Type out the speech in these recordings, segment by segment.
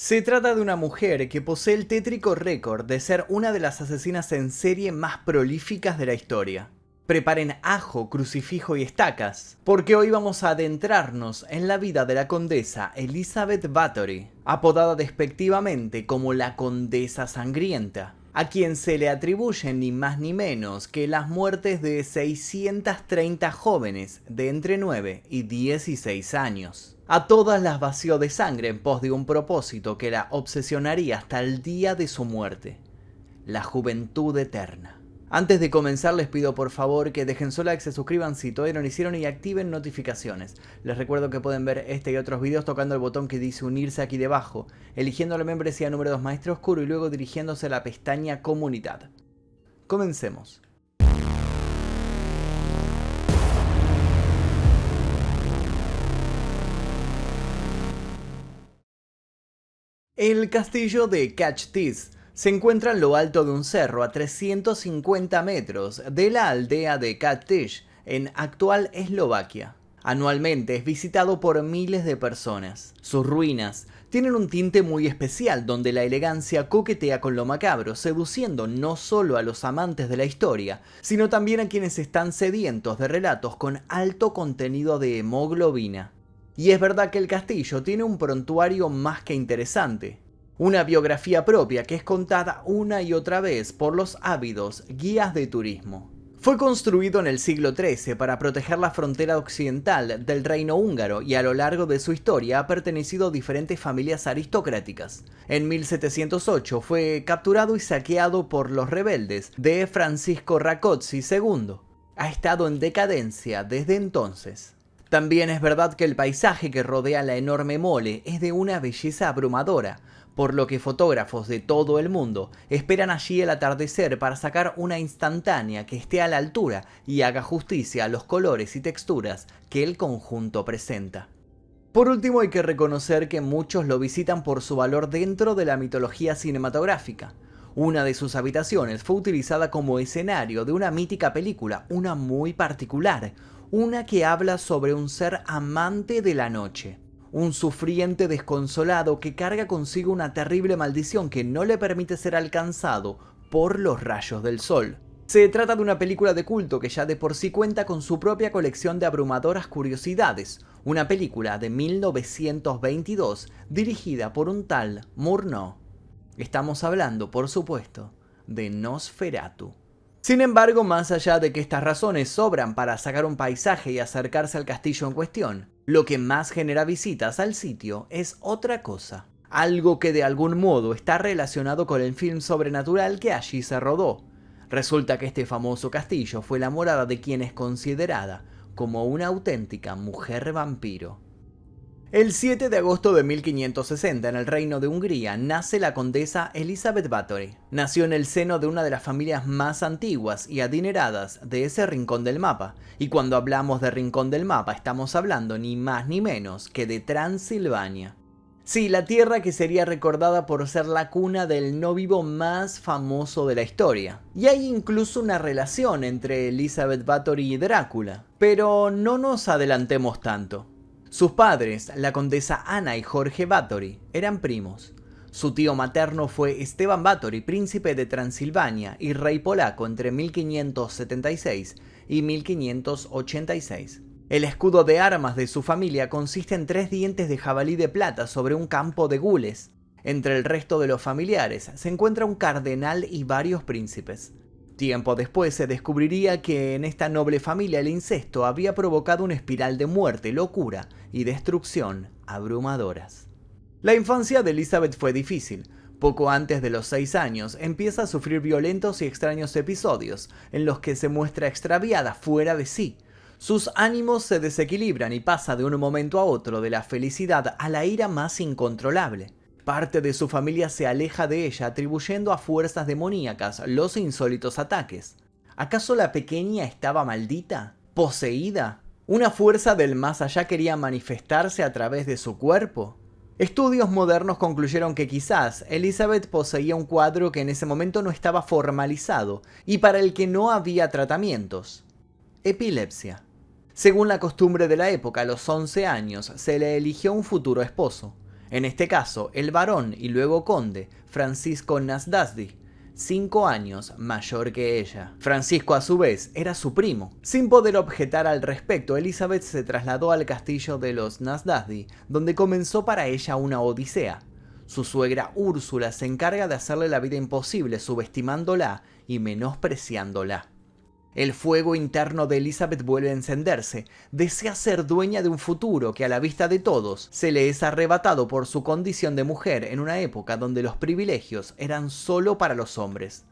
Se trata de una mujer que posee el tétrico récord de ser una de las asesinas en serie más prolíficas de la historia. Preparen ajo, crucifijo y estacas, porque hoy vamos a adentrarnos en la vida de la condesa Elizabeth Bathory, apodada despectivamente como la Condesa Sangrienta, a quien se le atribuyen ni más ni menos que las muertes de 630 jóvenes de entre 9 y 16 años. A todas las vació de sangre en pos de un propósito que la obsesionaría hasta el día de su muerte: la juventud eterna. Antes de comenzar les pido por favor que dejen su like, se suscriban si todavía no lo hicieron y activen notificaciones. Les recuerdo que pueden ver este y otros videos tocando el botón que dice unirse aquí debajo, eligiendo la membresía número 2 Maestro Oscuro y luego dirigiéndose a la pestaña Comunidad. Comencemos. El castillo de Catch-Tis se encuentra en lo alto de un cerro a 350 metros de la aldea de Katish, en actual Eslovaquia. Anualmente es visitado por miles de personas. Sus ruinas tienen un tinte muy especial donde la elegancia coquetea con lo macabro, seduciendo no solo a los amantes de la historia, sino también a quienes están sedientos de relatos con alto contenido de hemoglobina. Y es verdad que el castillo tiene un prontuario más que interesante. Una biografía propia que es contada una y otra vez por los ávidos guías de turismo. Fue construido en el siglo XIII para proteger la frontera occidental del reino húngaro y a lo largo de su historia ha pertenecido a diferentes familias aristocráticas. En 1708 fue capturado y saqueado por los rebeldes de Francisco Rákóczi II. Ha estado en decadencia desde entonces. También es verdad que el paisaje que rodea la enorme mole es de una belleza abrumadora, por lo que fotógrafos de todo el mundo esperan allí el atardecer para sacar una instantánea que esté a la altura y haga justicia a los colores y texturas que el conjunto presenta. Por último, hay que reconocer que muchos lo visitan por su valor dentro de la mitología cinematográfica. Una de sus habitaciones fue utilizada como escenario de una mítica película, una muy particular, una que habla sobre un ser amante de la noche. Un sufriente desconsolado que carga consigo una terrible maldición que no le permite ser alcanzado por los rayos del sol. Se trata de una película de culto que ya de por sí cuenta con su propia colección de abrumadoras curiosidades, una película de 1922 dirigida por un tal Murnau. Estamos hablando, por supuesto, de Nosferatu. Sin embargo, más allá de que estas razones sobran para sacar un paisaje y acercarse al castillo en cuestión, lo que más genera visitas al sitio es otra cosa. Algo que de algún modo está relacionado con el film sobrenatural que allí se rodó. Resulta que este famoso castillo fue la morada de quien es considerada como una auténtica mujer vampiro. El 7 de agosto de 1560, en el Reino de Hungría, nace la condesa Elizabeth Bathory. Nació en el seno de una de las familias más antiguas y adineradas de ese rincón del mapa. Y cuando hablamos de rincón del mapa, estamos hablando ni más ni menos que de Transilvania. Sí, la tierra que sería recordada por ser la cuna del no vivo más famoso de la historia. Y hay incluso una relación entre Elizabeth Bathory y Drácula. Pero no nos adelantemos tanto. Sus padres, la condesa Ana y Jorge Bathory, eran primos. Su tío materno fue Esteban Bathory, príncipe de Transilvania y rey polaco entre 1576 y 1586. El escudo de armas de su familia consiste en 3 dientes de jabalí de plata sobre un campo de gules. Entre el resto de los familiares se encuentra un cardenal y varios príncipes. Tiempo después se descubriría que en esta noble familia el incesto había provocado una espiral de muerte, locura y destrucción abrumadoras. La infancia de Elizabeth fue difícil. Poco antes de los 6 años empieza a sufrir violentos y extraños episodios en los que se muestra extraviada, fuera de sí. Sus ánimos se desequilibran y pasa de un momento a otro de la felicidad a la ira más incontrolable. Parte de su familia se aleja de ella atribuyendo a fuerzas demoníacas los insólitos ataques. ¿Acaso la pequeña estaba maldita? ¿Poseída? ¿Una fuerza del más allá quería manifestarse a través de su cuerpo? Estudios modernos concluyeron que quizás Elizabeth poseía un cuadro que en ese momento no estaba formalizado y para el que no había tratamientos: epilepsia. Según la costumbre de la época, a los 11 años se le eligió un futuro esposo. En este caso, el barón y luego conde, Francisco Nasdasdi, 5 años mayor que ella. Francisco, a su vez, era su primo. Sin poder objetar al respecto, Elizabeth se trasladó al castillo de los Nasdasdi, donde comenzó para ella una odisea. Su suegra Úrsula se encarga de hacerle la vida imposible, subestimándola y menospreciándola. El fuego interno de Elizabeth vuelve a encenderse. Desea ser dueña de un futuro que a la vista de todos se le es arrebatado por su condición de mujer en una época donde los privilegios eran solo para los hombres.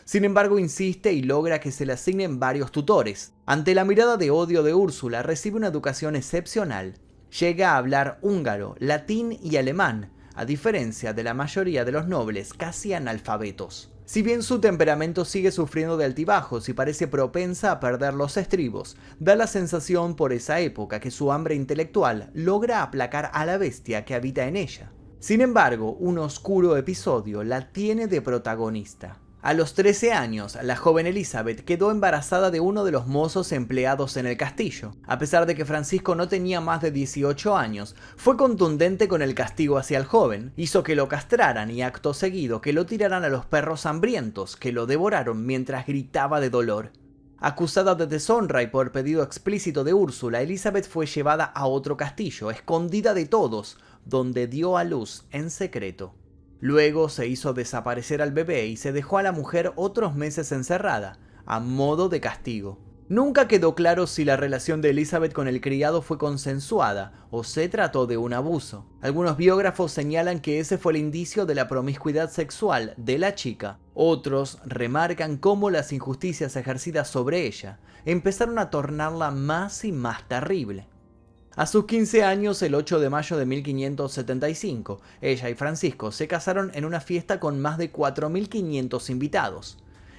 Sin embargo, insiste y logra que se le asignen varios tutores. Ante la mirada de odio de Úrsula, recibe una educación excepcional. Llega a hablar húngaro, latín y alemán, a diferencia de la mayoría de los nobles casi analfabetos. Si bien su temperamento sigue sufriendo de altibajos y parece propensa a perder los estribos, da la sensación por esa época que su hambre intelectual logra aplacar a la bestia que habita en ella. Sin embargo, un oscuro episodio la tiene de protagonista. A los 13 años, la joven Elizabeth quedó embarazada de uno de los mozos empleados en el castillo. A pesar de que Francisco no tenía más de 18 años, fue contundente con el castigo hacia el joven. Hizo que lo castraran y acto seguido que lo tiraran a los perros hambrientos, que lo devoraron mientras gritaba de dolor. Acusada de deshonra y por pedido explícito de Úrsula, Elizabeth fue llevada a otro castillo, escondida de todos, donde dio a luz en secreto. Luego se hizo desaparecer al bebé y se dejó a la mujer otros meses encerrada, a modo de castigo. Nunca quedó claro si la relación de Elizabeth con el criado fue consensuada o se trató de un abuso. Algunos biógrafos señalan que ese fue el indicio de la promiscuidad sexual de la chica. Otros remarcan cómo las injusticias ejercidas sobre ella empezaron a tornarla más y más terrible. A sus 15 años, el 8 de mayo de 1575, ella y Francisco se casaron en una fiesta con más de 4.500 invitados.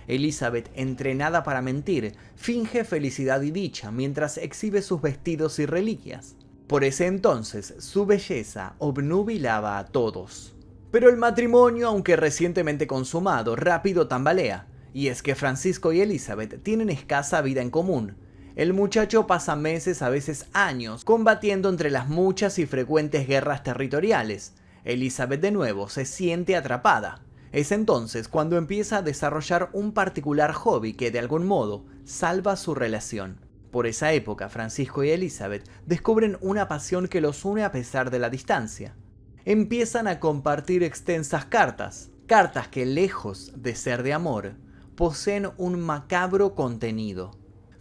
Elizabeth, entrenada para mentir, finge felicidad y dicha mientras exhibe sus vestidos y reliquias. Por ese entonces, su belleza obnubilaba a todos. Pero el matrimonio, aunque recientemente consumado, rápido tambalea. Y es que Francisco y Elizabeth tienen escasa vida en común. El muchacho pasa meses, a veces años, combatiendo entre las muchas y frecuentes guerras territoriales. Elizabeth de nuevo se siente atrapada. Es entonces cuando empieza a desarrollar un particular hobby que de algún modo salva su relación. Por esa época, Francisco y Elizabeth descubren una pasión que los une a pesar de la distancia. Empiezan a compartir extensas cartas que lejos de ser de amor, poseen un macabro contenido.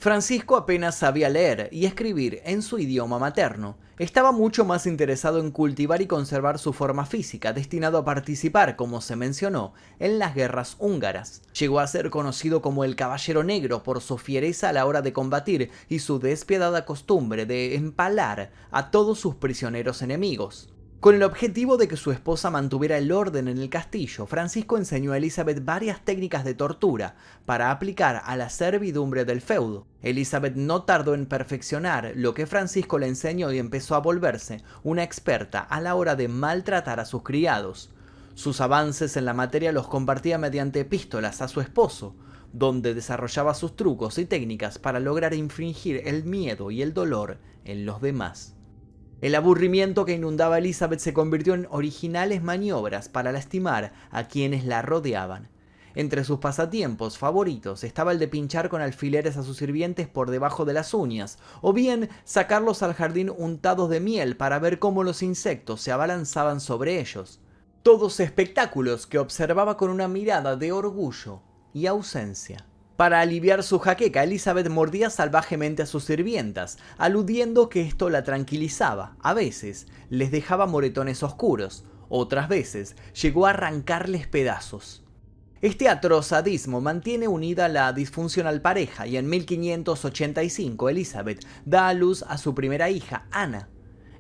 Francisco apenas sabía leer y escribir en su idioma materno. Estaba mucho más interesado en cultivar y conservar su forma física, destinado a participar, como se mencionó, en las guerras húngaras. Llegó a ser conocido como el Caballero Negro por su fiereza a la hora de combatir y su despiadada costumbre de empalar a todos sus prisioneros enemigos. Con el objetivo de que su esposa mantuviera el orden en el castillo, Francisco enseñó a Elizabeth varias técnicas de tortura para aplicar a la servidumbre del feudo. Elizabeth no tardó en perfeccionar lo que Francisco le enseñó y empezó a volverse una experta a la hora de maltratar a sus criados. Sus avances en la materia los compartía mediante epístolas a su esposo, donde desarrollaba sus trucos y técnicas para lograr infringir el miedo y el dolor en los demás. El aburrimiento que inundaba a Elizabeth se convirtió en originales maniobras para lastimar a quienes la rodeaban. Entre sus pasatiempos favoritos estaba el de pinchar con alfileres a sus sirvientes por debajo de las uñas, o bien sacarlos al jardín untados de miel para ver cómo los insectos se abalanzaban sobre ellos. Todos espectáculos que observaba con una mirada de orgullo y ausencia. Para aliviar su jaqueca, Elizabeth mordía salvajemente a sus sirvientas, aludiendo que esto la tranquilizaba. A veces les dejaba moretones oscuros, otras veces llegó a arrancarles pedazos. Este atroz sadismo mantiene unida la disfuncional pareja y en 1585 Elizabeth da a luz a su primera hija, Ana.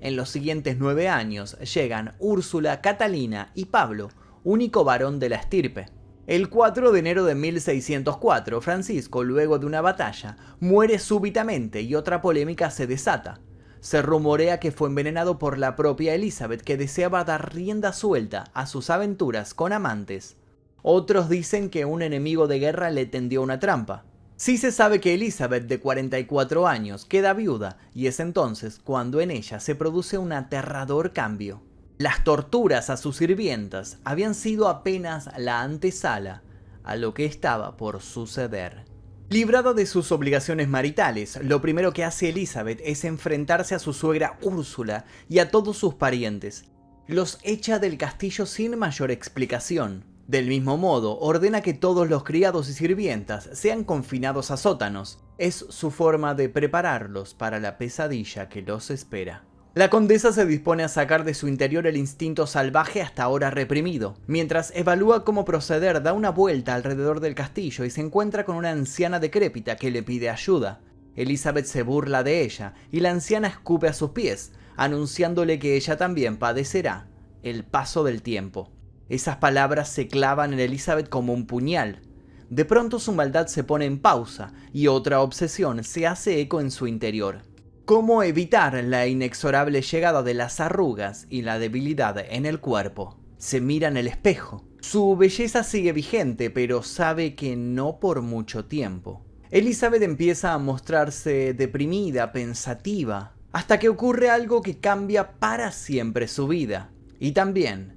En los siguientes 9 años llegan Úrsula, Catalina y Pablo, único varón de la estirpe. El 4 de enero de 1604, Francisco, luego de una batalla, muere súbitamente y otra polémica se desata. Se rumorea que fue envenenado por la propia Elizabeth, que deseaba dar rienda suelta a sus aventuras con amantes. Otros dicen que un enemigo de guerra le tendió una trampa. Sí se sabe que Elizabeth, de 44 años, queda viuda y es entonces cuando en ella se produce un aterrador cambio. Las torturas a sus sirvientas habían sido apenas la antesala a lo que estaba por suceder. Librada de sus obligaciones maritales, lo primero que hace Elizabeth es enfrentarse a su suegra Úrsula y a todos sus parientes. Los echa del castillo sin mayor explicación. Del mismo modo, ordena que todos los criados y sirvientas sean confinados a sótanos. Es su forma de prepararlos para la pesadilla que los espera. La condesa se dispone a sacar de su interior el instinto salvaje hasta ahora reprimido. Mientras evalúa cómo proceder, da una vuelta alrededor del castillo y se encuentra con una anciana decrépita que le pide ayuda. Elizabeth se burla de ella y la anciana escupe a sus pies, anunciándole que ella también padecerá el paso del tiempo. Esas palabras se clavan en Elizabeth como un puñal. De pronto su maldad se pone en pausa y otra obsesión se hace eco en su interior. ¿Cómo evitar la inexorable llegada de las arrugas y la debilidad en el cuerpo? Se mira en el espejo. Su belleza sigue vigente, pero sabe que no por mucho tiempo. Elizabeth empieza a mostrarse deprimida, pensativa, hasta que ocurre algo que cambia para siempre su vida, y también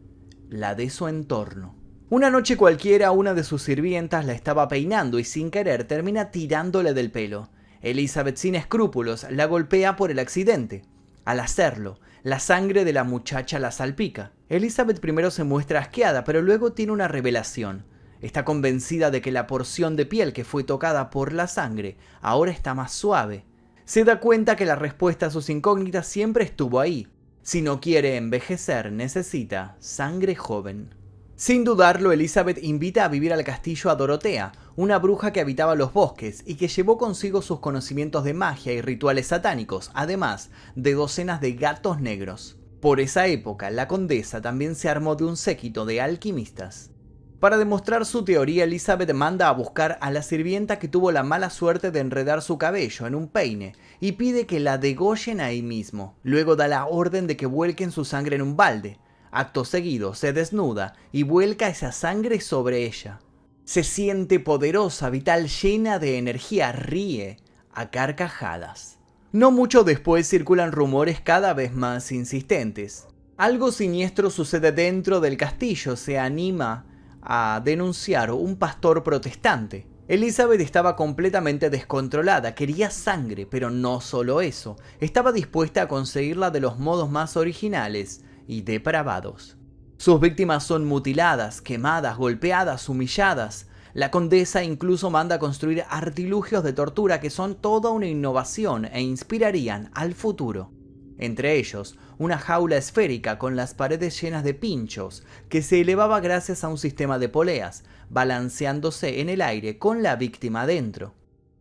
la de su entorno. Una noche cualquiera, una de sus sirvientas la estaba peinando y sin querer termina tirándole del pelo. Elizabeth, sin escrúpulos, la golpea por el accidente. Al hacerlo, la sangre de la muchacha la salpica. Elizabeth primero se muestra asqueada, pero luego tiene una revelación. Está convencida de que la porción de piel que fue tocada por la sangre ahora está más suave. Se da cuenta que la respuesta a sus incógnitas siempre estuvo ahí. Si no quiere envejecer, necesita sangre joven. Sin dudarlo, Elizabeth invita a vivir al castillo a Dorotea, una bruja que habitaba los bosques y que llevó consigo sus conocimientos de magia y rituales satánicos, además de docenas de gatos negros. Por esa época, la condesa también se armó de un séquito de alquimistas. Para demostrar su teoría, Elizabeth manda a buscar a la sirvienta que tuvo la mala suerte de enredar su cabello en un peine y pide que la degollen ahí mismo. Luego da la orden de que vuelquen su sangre en un balde. Acto seguido, se desnuda y vuelca esa sangre sobre ella. Se siente poderosa, vital, llena de energía, ríe a carcajadas. No mucho después circulan rumores cada vez más insistentes. Algo siniestro sucede dentro del castillo, se anima a denunciar un pastor protestante. Elizabeth estaba completamente descontrolada, quería sangre, pero no solo eso, estaba dispuesta a conseguirla de los modos más originales y depravados. Sus víctimas son mutiladas, quemadas, golpeadas, humilladas. La condesa incluso manda a construir artilugios de tortura que son toda una innovación e inspirarían al futuro. Entre ellos, una jaula esférica con las paredes llenas de pinchos que se elevaba gracias a un sistema de poleas, balanceándose en el aire con la víctima dentro.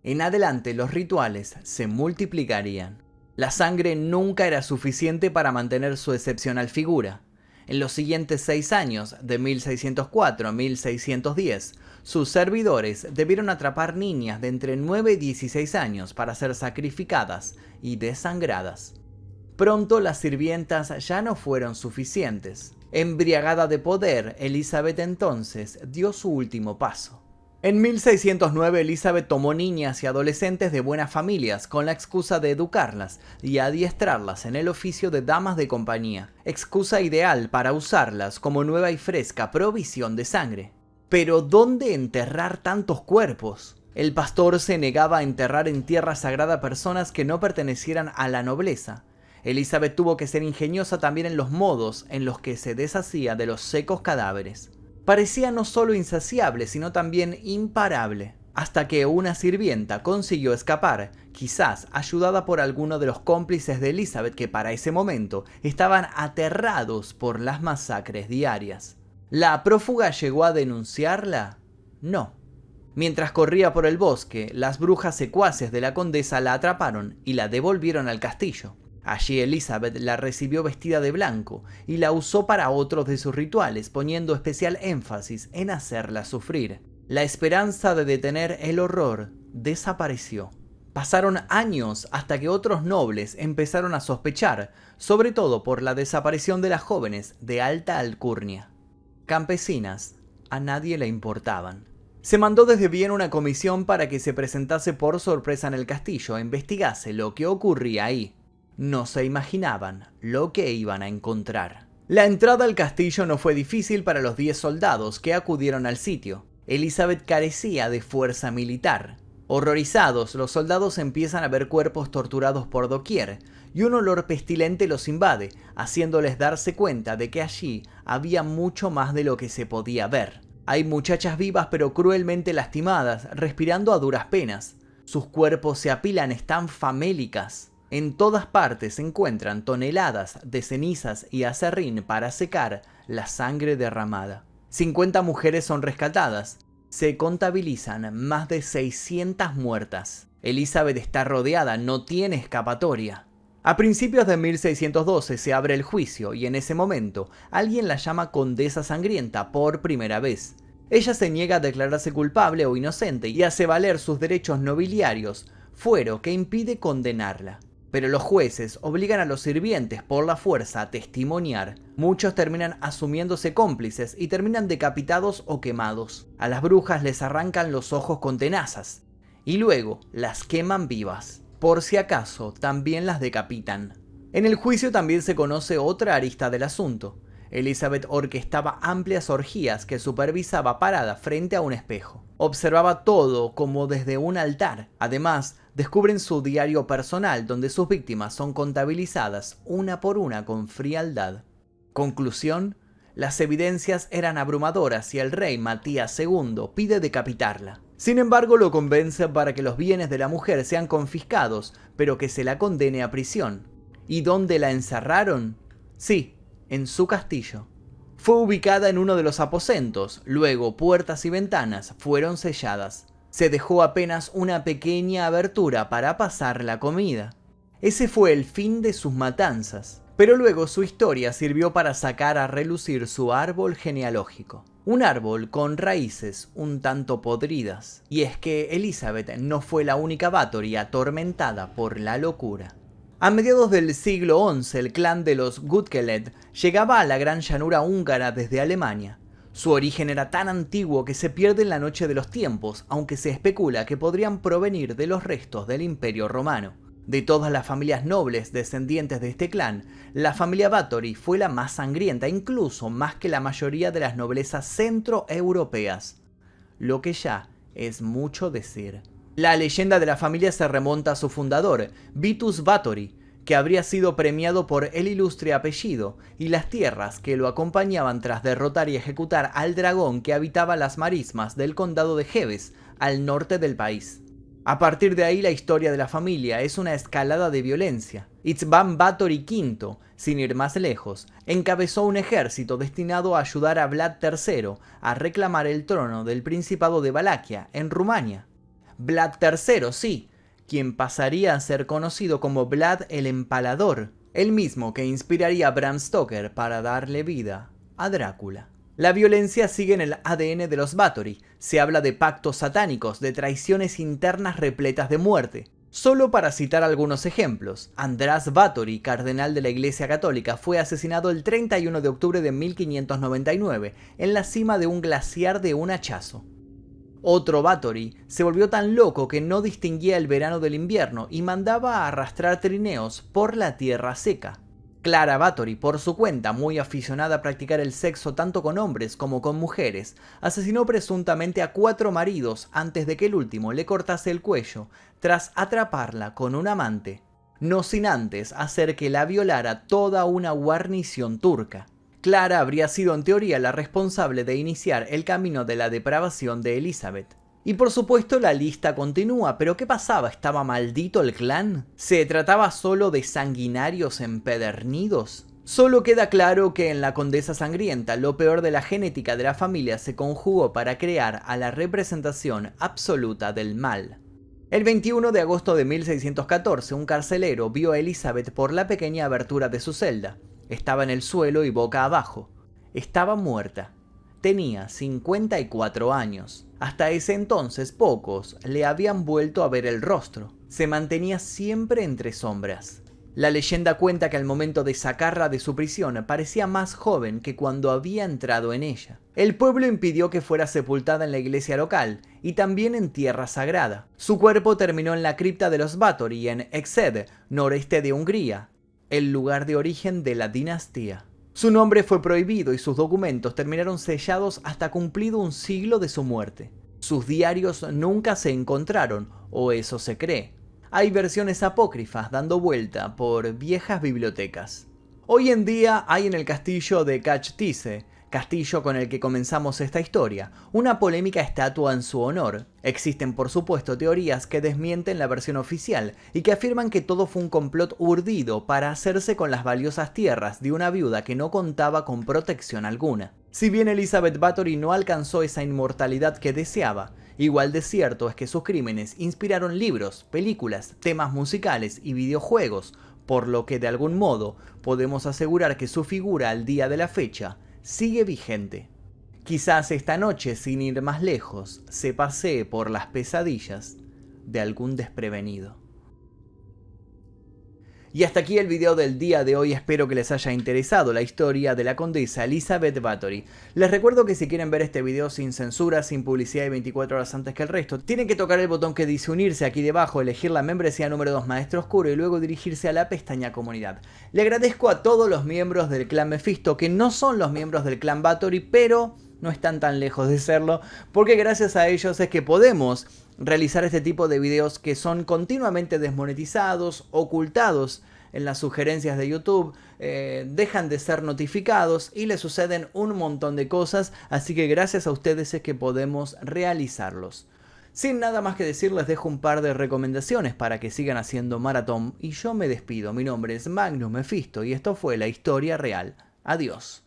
En adelante los rituales se multiplicarían. La sangre nunca era suficiente para mantener su excepcional figura. En los siguientes 6 años, de 1604 a 1610, sus servidores debieron atrapar niñas de entre 9 y 16 años para ser sacrificadas y desangradas. Pronto las sirvientas ya no fueron suficientes. Embriagada de poder, Elizabeth entonces dio su último paso. En 1609 Elizabeth tomó niñas y adolescentes de buenas familias con la excusa de educarlas y adiestrarlas en el oficio de damas de compañía, excusa ideal para usarlas como nueva y fresca provisión de sangre. Pero ¿dónde enterrar tantos cuerpos? El pastor se negaba a enterrar en tierra sagrada personas que no pertenecieran a la nobleza. Elizabeth tuvo que ser ingeniosa también en los modos en los que se deshacía de los secos cadáveres. Parecía no solo insaciable, sino también imparable, hasta que una sirvienta consiguió escapar, quizás ayudada por alguno de los cómplices de Elizabeth que para ese momento estaban aterrados por las masacres diarias. ¿La prófuga llegó a denunciarla? No. Mientras corría por el bosque, las brujas secuaces de la condesa la atraparon y la devolvieron al castillo. Allí Elizabeth la recibió vestida de blanco y la usó para otros de sus rituales, poniendo especial énfasis en hacerla sufrir. La esperanza de detener el horror desapareció. Pasaron años hasta que otros nobles empezaron a sospechar, sobre todo por la desaparición de las jóvenes de alta alcurnia. Campesinas, a nadie le importaban. Se mandó desde Viena una comisión para que se presentase por sorpresa en el castillo e investigase lo que ocurría ahí. No se imaginaban lo que iban a encontrar. La entrada al castillo no fue difícil para los 10 soldados que acudieron al sitio. Elizabeth carecía de fuerza militar. Horrorizados, los soldados empiezan a ver cuerpos torturados por doquier, y un olor pestilente los invade, haciéndoles darse cuenta de que allí había mucho más de lo que se podía ver. Hay muchachas vivas pero cruelmente lastimadas, respirando a duras penas. Sus cuerpos se apilan, están famélicas. En todas partes se encuentran toneladas de cenizas y aserrín para secar la sangre derramada. 50 mujeres son rescatadas. Se contabilizan más de 600 muertas. Elizabeth está rodeada, no tiene escapatoria. A principios de 1612 se abre el juicio y en ese momento alguien la llama Condesa Sangrienta por primera vez. Ella se niega a declararse culpable o inocente y hace valer sus derechos nobiliarios, fuero que impide condenarla. Pero los jueces obligan a los sirvientes por la fuerza a testimoniar. Muchos terminan asumiéndose cómplices y terminan decapitados o quemados. A las brujas les arrancan los ojos con tenazas y luego las queman vivas. Por si acaso, también las decapitan. En el juicio también se conoce otra arista del asunto. Elizabeth orquestaba amplias orgías que supervisaba parada frente a un espejo. Observaba todo como desde un altar. Además, descubren su diario personal donde sus víctimas son contabilizadas una por una con frialdad. Conclusión: las evidencias eran abrumadoras y el rey Matías II pide decapitarla. Sin embargo, lo convence para que los bienes de la mujer sean confiscados, pero que se la condene a prisión. ¿Y dónde la encerraron? Sí, en su castillo. Fue ubicada en uno de los aposentos, luego puertas y ventanas fueron selladas. Se dejó apenas una pequeña abertura para pasar la comida. Ese fue el fin de sus matanzas, pero luego su historia sirvió para sacar a relucir su árbol genealógico. Un árbol con raíces un tanto podridas. Y es que Elizabeth no fue la única Bathory atormentada por la locura. A mediados del siglo XI, el clan de los Gutkeled llegaba a la gran llanura húngara desde Alemania. Su origen era tan antiguo que se pierde en la noche de los tiempos, aunque se especula que podrían provenir de los restos del Imperio Romano. De todas las familias nobles descendientes de este clan, la familia Bathory fue la más sangrienta, incluso más que la mayoría de las noblezas centroeuropeas, lo que ya es mucho decir. La leyenda de la familia se remonta a su fundador, Vitus Bathory, que habría sido premiado por el ilustre apellido y las tierras que lo acompañaban tras derrotar y ejecutar al dragón que habitaba las marismas del condado de Heves, al norte del país. A partir de ahí la historia de la familia es una escalada de violencia. Itzban Bathory V, sin ir más lejos, encabezó un ejército destinado a ayudar a Vlad III a reclamar el trono del Principado de Valaquia, en Rumania. Vlad III, sí, quien pasaría a ser conocido como Vlad el Empalador, el mismo que inspiraría a Bram Stoker para darle vida a Drácula. La violencia sigue en el ADN de los Bathory. Se habla de pactos satánicos, de traiciones internas repletas de muerte. Solo para citar algunos ejemplos, András Bathory, cardenal de la Iglesia Católica, fue asesinado el 31 de octubre de 1599 en la cima de un glaciar de un hachazo. Otro Bathory se volvió tan loco que no distinguía el verano del invierno y mandaba a arrastrar trineos por la tierra seca. Clara Bathory, por su cuenta, muy aficionada a practicar el sexo tanto con hombres como con mujeres, asesinó presuntamente a 4 maridos antes de que el último le cortase el cuello, tras atraparla con un amante, no sin antes hacer que la violara toda una guarnición turca. Clara habría sido en teoría la responsable de iniciar el camino de la depravación de Elizabeth. Y por supuesto la lista continúa, pero ¿qué pasaba? ¿Estaba maldito el clan? ¿Se trataba solo de sanguinarios empedernidos? Solo queda claro que en la Condesa Sangrienta lo peor de la genética de la familia se conjugó para crear a la representación absoluta del mal. El 21 de agosto de 1614 un carcelero vio a Elizabeth por la pequeña abertura de su celda. Estaba en el suelo y boca abajo. Estaba muerta. Tenía 54 años. Hasta ese entonces pocos le habían vuelto a ver el rostro. Se mantenía siempre entre sombras. La leyenda cuenta que al momento de sacarla de su prisión parecía más joven que cuando había entrado en ella. El pueblo impidió que fuera sepultada en la iglesia local y también en tierra sagrada. Su cuerpo terminó en la cripta de los Bathory en Exed, noreste de Hungría, el lugar de origen de la dinastía. Su nombre fue prohibido y sus documentos terminaron sellados hasta cumplido un siglo de su muerte. Sus diarios nunca se encontraron, o eso se cree. Hay versiones apócrifas dando vuelta por viejas bibliotecas. Hoy en día hay en el castillo de Cáchtice, castillo con el que comenzamos esta historia, una polémica estatua en su honor. Existen por supuesto teorías que desmienten la versión oficial y que afirman que todo fue un complot urdido para hacerse con las valiosas tierras de una viuda que no contaba con protección alguna. Si bien Elizabeth Bathory no alcanzó esa inmortalidad que deseaba, igual de cierto es que sus crímenes inspiraron libros, películas, temas musicales y videojuegos, por lo que de algún modo podemos asegurar que su figura al día de la fecha sigue vigente. Quizás esta noche, sin ir más lejos, se pasee por las pesadillas de algún desprevenido. Y hasta aquí el video del día de hoy, espero que les haya interesado la historia de la condesa Elizabeth Bathory. Les recuerdo que si quieren ver este video sin censura, sin publicidad y 24 horas antes que el resto, tienen que tocar el botón que dice unirse aquí debajo, elegir la membresía número 2 Maestro Oscuro y luego dirigirse a la pestaña comunidad. Le agradezco a todos los miembros del clan Mephisto, que no son los miembros del clan Bathory, pero no están tan lejos de serlo, porque gracias a ellos es que podemos realizar este tipo de videos que son continuamente desmonetizados, ocultados en las sugerencias de YouTube, dejan de ser notificados y le suceden un montón de cosas, así que gracias a ustedes es que podemos realizarlos. Sin nada más que decir, les dejo un par de recomendaciones para que sigan haciendo maratón y yo me despido. Mi nombre es Magnus Mephisto y esto fue La Historia Real. Adiós.